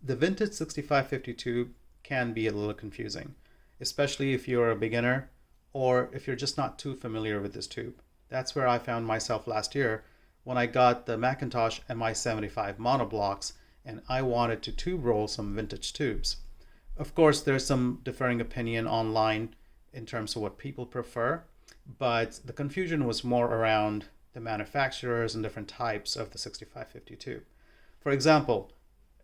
The vintage 6550 tube can be a little confusing, especially if you're a beginner or if you're just not too familiar with this tube. That's where I found myself last year when I got the McIntosh MI75 monoblocks and I wanted to tube roll some vintage tubes. Of course, there's some differing opinion online in terms of what people prefer, but the confusion was more around the manufacturers and different types of the 6550 tube. For example,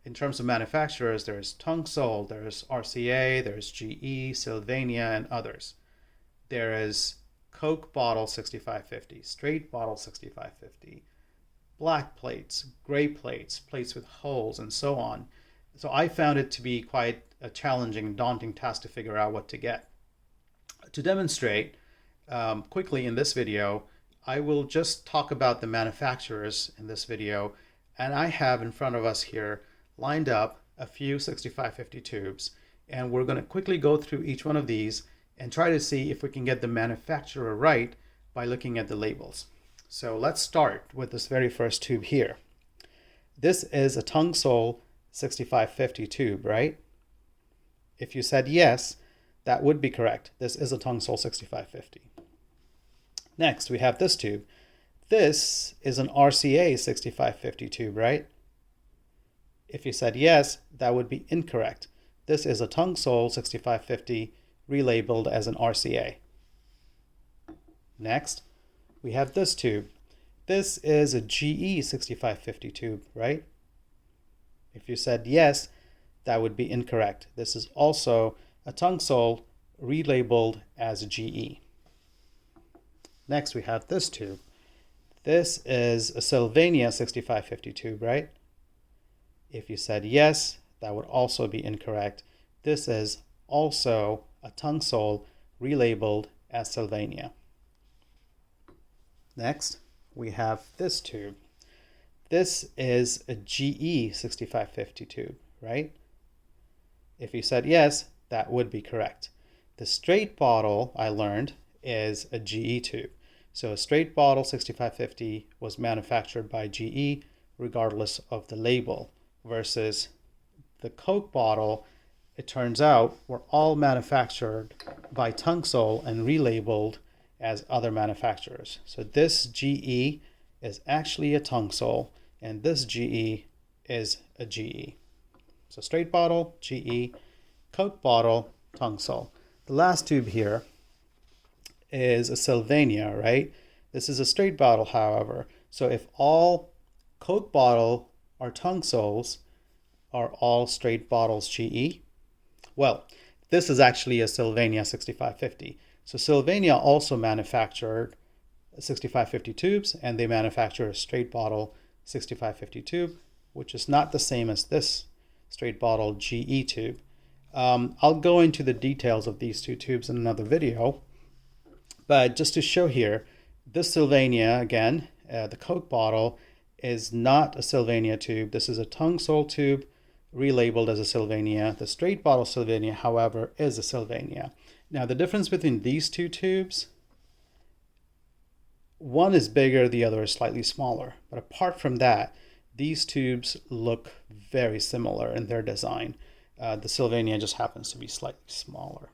in terms of manufacturers, there's TungSol, there's RCA, there's GE, Sylvania, and others. There is Coke bottle 6550, straight bottle 6550, black plates, gray plates, plates with holes, and so on. So I found it to be quite a challenging and daunting task to figure out what to get. To demonstrate quickly in this video, I will just talk about the manufacturers in this video, and I have in front of us here lined up a few 6550 tubes, and we're going to quickly go through each one of these and try to see if we can get the manufacturer right by looking at the labels. So let's start with this very first tube here. This is a TungSol 6550 tube, right? If you said yes, that would be correct. This is a TungSol 6550. Next, we have this tube. This is an RCA 6550 tube, right? If you said yes, that would be incorrect. This is a TungSol 6550 relabeled as an RCA. Next, we have this tube. This is a GE 6550 tube, right? If you said yes, that would be incorrect. This is also a TungSol relabeled as a GE. Next, we have this tube. This is a Sylvania 6550 tube, right? If you said yes, that would also be incorrect. This is also a TungSol relabeled as Sylvania. Next, we have this tube. This is a GE 6550 tube, right? If you said yes, that would be correct. The straight bottle, I learned, is a GE tube. So a straight bottle 6550 was manufactured by GE regardless of the label, versus the Coke bottle, it turns out, were all manufactured by TungSol and relabeled as other manufacturers. So this GE is actually a TungSol and this GE is a GE. So straight bottle, GE, Coke bottle, TungSol. The last tube here is a Sylvania, right? This is a straight bottle, however. So if all Coke bottle are TungSols, are all straight bottles GE? Well, this is actually a Sylvania 6550. So Sylvania also manufactured 6550 tubes, and they manufacture a straight bottle 6550 tube, which is not the same as this straight bottle GE tube. I'll go into the details of these two tubes in another video, but just to show here, this Sylvania, again, the Coke bottle, is not a Sylvania tube. This is a TungSol tube relabeled as a Sylvania. The straight bottle Sylvania, however, is a Sylvania. Now, the difference between these two tubes, one is bigger, the other is slightly smaller. But apart from that, these tubes look very similar in their design. The Sylvania just happens to be slightly smaller.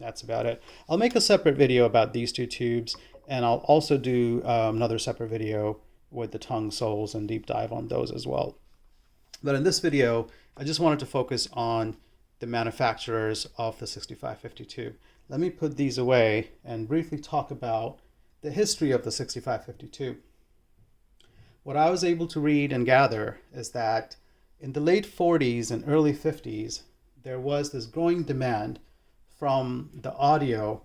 That's about it. I'll make a separate video about these two tubes, and I'll also do another separate video with the TungSols and deep dive on those as well. But in this video, I just wanted to focus on the manufacturers of the 6550 tube. Let me put these away and briefly talk about the history of the 6550 tube. What I was able to read and gather is that in the late 40s and early 50s, there was this growing demand from the audio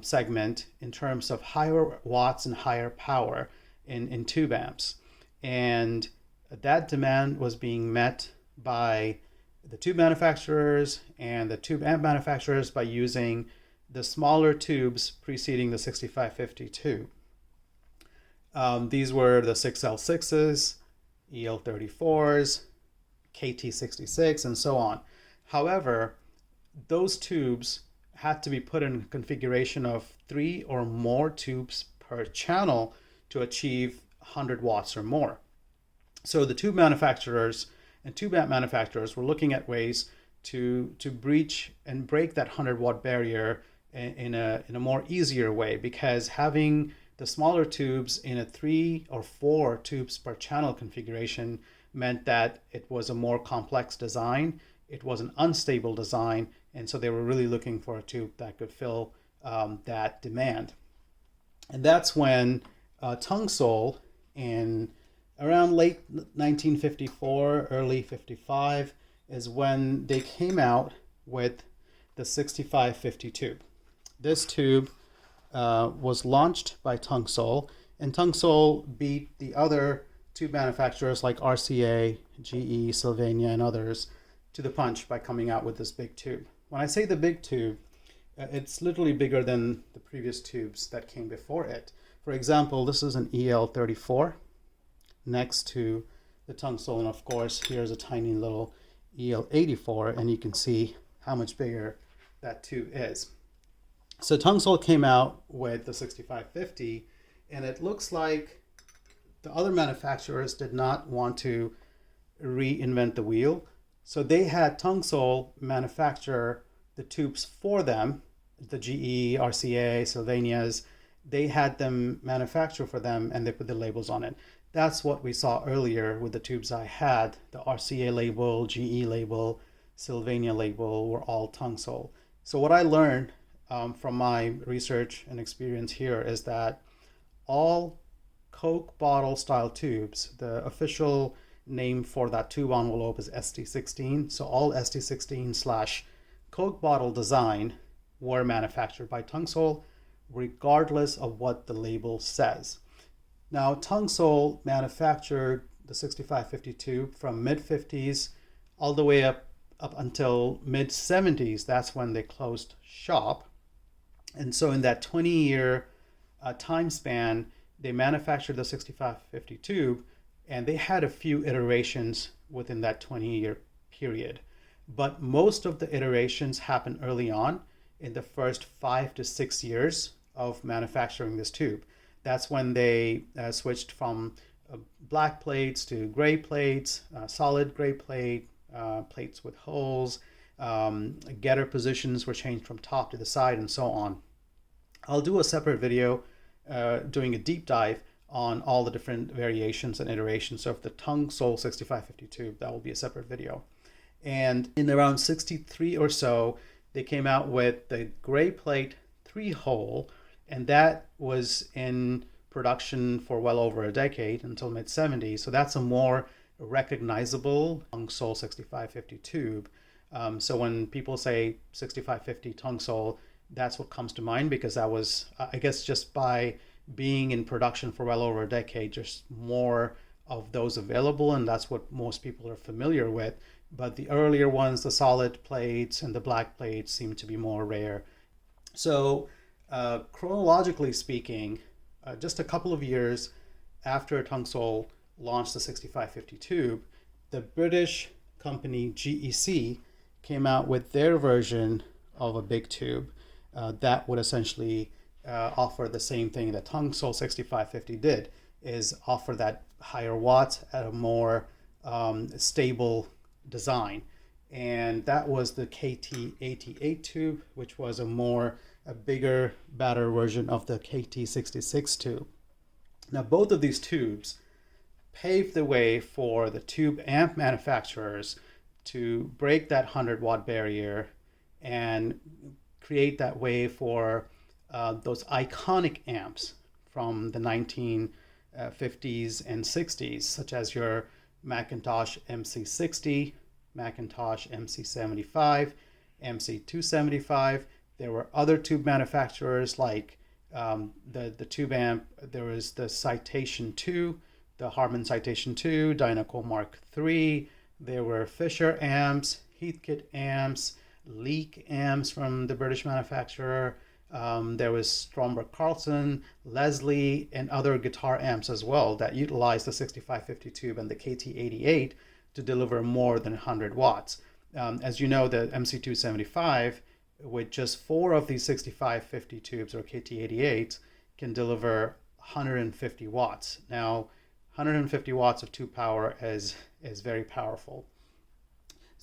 segment in terms of higher watts and higher power in tube amps. And that demand was being met by the tube manufacturers and the tube amp manufacturers by using the smaller tubes preceding the 6550 tube. These were the 6L6s, EL34s, KT86, and so on. However, those tubes had to be put in a configuration of 3 or more tubes per channel to achieve 100 watts or more. So the tube manufacturers And tube amp manufacturers were looking at ways to breach and break that 100-watt barrier in a more easier way, because having the smaller tubes in a 3 or 4 tubes per channel configuration meant that it was a more complex design. It was an unstable design, and so they were really looking for a tube that could fill that demand. And that's when TungSol, in around late 1954, early 55, is when they came out with the 6550 tube. This tube was launched by TungSol, and TungSol beat the other tube manufacturers like RCA, GE, Sylvania, and others to the punch by coming out with this big tube. When I say the big tube, it's literally bigger than the previous tubes that came before it. For example, this is an EL34 next to the TungSol, and of course here's a tiny little EL84, and you can see how much bigger that tube is. So TungSol came out with the 6550, and it looks like the other manufacturers did not want to reinvent the wheel. So they had TungSol manufacture the tubes for them, the GE, RCA, Sylvanias. They had them manufacture for them, and they put the labels on it. That's what we saw earlier with the tubes I had. The RCA label, GE label, Sylvania label were all TungSol. So what I learned from my research and experience here is that all Coke bottle style tubes, the official name for that tube envelope is ST16. So all ST16 / Coke bottle design were manufactured by TungSol, regardless of what the label says. Now, TungSol manufactured the 6550 tube from mid-50s all the way up until mid-70s. That's when they closed shop. And so in that 20-year time span, they manufactured the 6550 tube, and they had a few iterations within that 20-year period. But most of the iterations happened early on in the first 5 to 6 years of manufacturing this tube. That's when they switched from black plates to gray plates, solid gray plate, plates with holes, getter positions were changed from top to the side, and so on. I'll do a separate video doing a deep dive on all the different variations and iterations of the TungSol 6550 tube. That will be a separate video. And in around 63 or so, they came out with the gray plate 3-hole, and that was in production for well over a decade, until mid-70s. So that's a more recognizable TungSol 6550 tube. So when people say 6550 TungSol, that's what comes to mind, because that was, I guess, just by being in production for well over a decade, just more of those available, and that's what most people are familiar with. But the earlier ones, the solid plates and the black plates, seem to be more rare. So chronologically speaking, just a couple of years after TungSol launched the 6550 tube, the British company GEC came out with their version of a big tube that would essentially offer the same thing that TungSol 6550 did, is offer that higher watts at a more stable design. And that was the KT88 tube, which was a bigger, badder version of the KT66 tube. Now, both of these tubes paved the way for the tube amp manufacturers to break that 100-watt barrier and create that way for those iconic amps from the 1950s and 60s, such as your McIntosh MC60, McIntosh MC275, MC275. There were other tube manufacturers like the tube amp. There was the Citation 2, the Harman Citation 2, Dynaco Mark III. There were Fisher amps, Heathkit amps, Leek amps from the British manufacturer. There was Stromberg Carlson, Leslie, and other guitar amps as well that utilized the 6550 tube and the KT88 to deliver more than 100 watts. As you know, the MC275, with just 4 of these 6550 tubes or KT88s, can deliver 150 watts. Now, 150 watts of tube power is very powerful.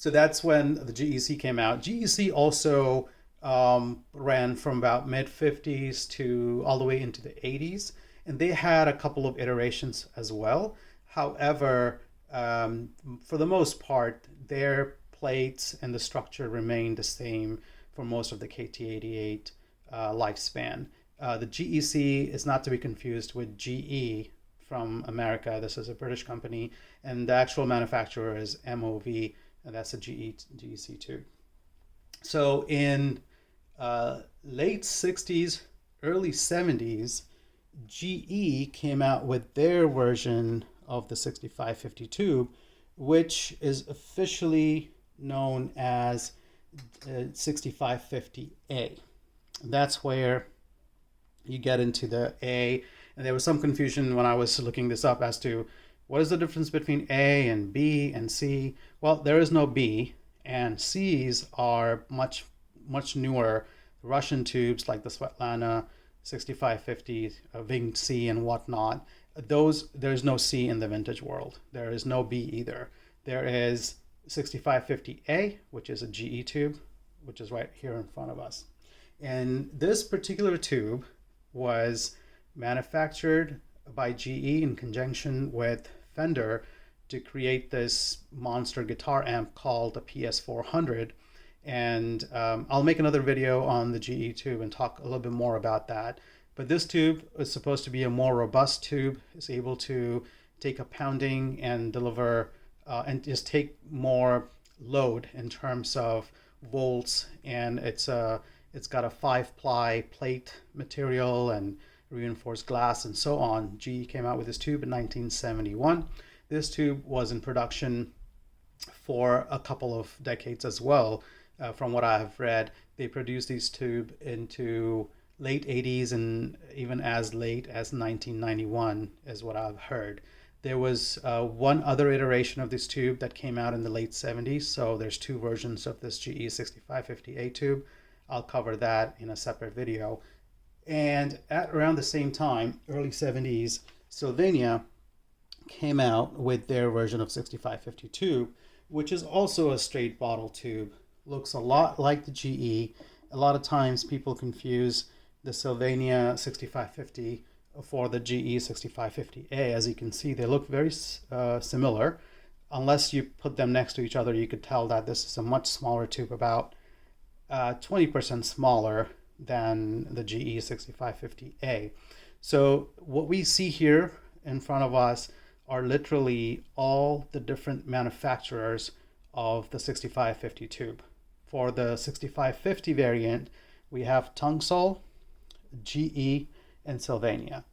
So that's when the GEC came out. GEC also ran from about mid 50s to all the way into the 80s, and they had a couple of iterations as well. However, for the most part, their plates and the structure remained the same for most of the KT88 lifespan. The GEC is not to be confused with GE from America. This is a British company, and the actual manufacturer is MOV, and that's a GEC tube. So in late 60s, early 70s, GE came out with their version of the 6550 tube, which is officially known as 6550A. That's where you get into the A, and there was some confusion when I was looking this up as to what is the difference between A and B and C. Well, there is no B, and C's are much newer Russian tubes like the Sylvania 6550, Winged C and whatnot. There's no C in the vintage world. There is no B either. There is 6550A, which is a GE tube, which is right here in front of us. And this particular tube was manufactured by GE in conjunction with Fender to create this monster guitar amp called the PS400. And I'll make another video on the GE tube and talk a little bit more about that. But this tube is supposed to be a more robust tube. It's able to take a pounding and deliver and just take more load in terms of volts. And it's got a 5-ply plate material and reinforced glass and so on. GE came out with this tube in 1971. This tube was in production for a couple of decades as well. From what I have read, they produced these tube into late 80s and even as late as 1991 is what I've heard. There was one other iteration of this tube that came out in the late 70s. So there's two versions of this GE 6550A tube. I'll cover that in a separate video. And at around the same time, early 70s, Sylvania came out with their version of 6550 tube, which is also a straight bottle tube. Looks a lot like the GE. A lot of times people confuse the Sylvania 6550 for the GE 6550A. As you can see, they look very similar. Unless you put them next to each other, you could tell that this is a much smaller tube, about 20% smaller than the GE 6550A. So what we see here in front of us are literally all the different manufacturers of the 6550 tube. For the 6550 variant, we have TungSol, GE, and Sylvania.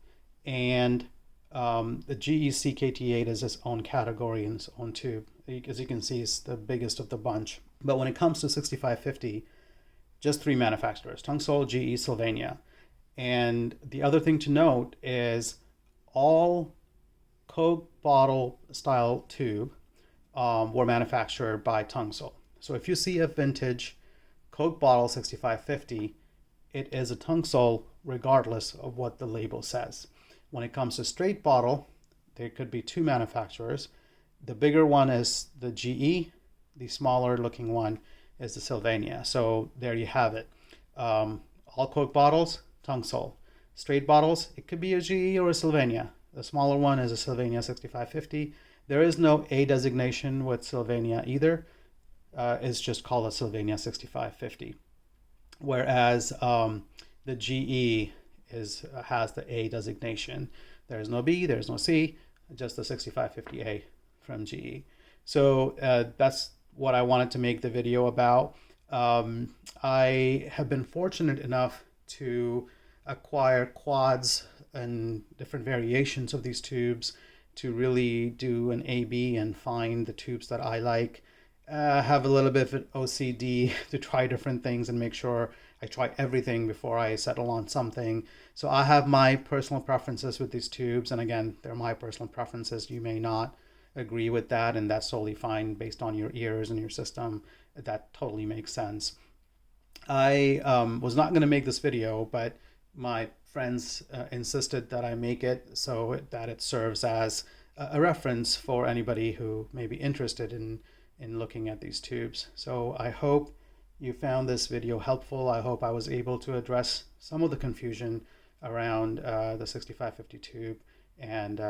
And the GEC KT88 is its own category in its own tube. As you can see, it's the biggest of the bunch. But when it comes to 6550, just three manufacturers: TungSol, GE, Sylvania. And the other thing to note is all Coke bottle style tube were manufactured by TungSol. So if you see a vintage Coke bottle 6550, it is a TungSol regardless of what the label says. When it comes to straight bottle, there could be two manufacturers. The bigger one is the GE, the smaller looking one is the Sylvania. So there you have it. All Coke bottles, TungSol. Straight bottles, it could be a GE or a Sylvania. The smaller one is a Sylvania 6550. There is no A designation with Sylvania either. It's just called a Sylvania 6550. Whereas the GE has the A designation. There's no B, there's no C, just the 6550A from GE. So that's what I wanted to make the video about. I have been fortunate enough to acquire quads and different variations of these tubes to really do an A/B and find the tubes that I like. Have a little bit of an OCD to try different things and make sure I try everything before I settle on something. So I have my personal preferences with these tubes, and again, they're my personal preferences. You may not agree with that, and that's totally fine based on your ears and your system. That totally makes sense. I was not going to make this video, but my friends insisted that I make it so that it serves as a reference for anybody who may be interested in in looking at these tubes. So I hope you found this video helpful. I hope I was able to address some of the confusion around the 6550 tube. And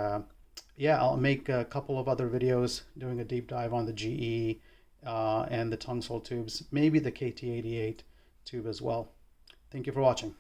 yeah, I'll make a couple of other videos doing a deep dive on the GE and the TungSol tubes, maybe the KT88 tube as well. Thank you for watching.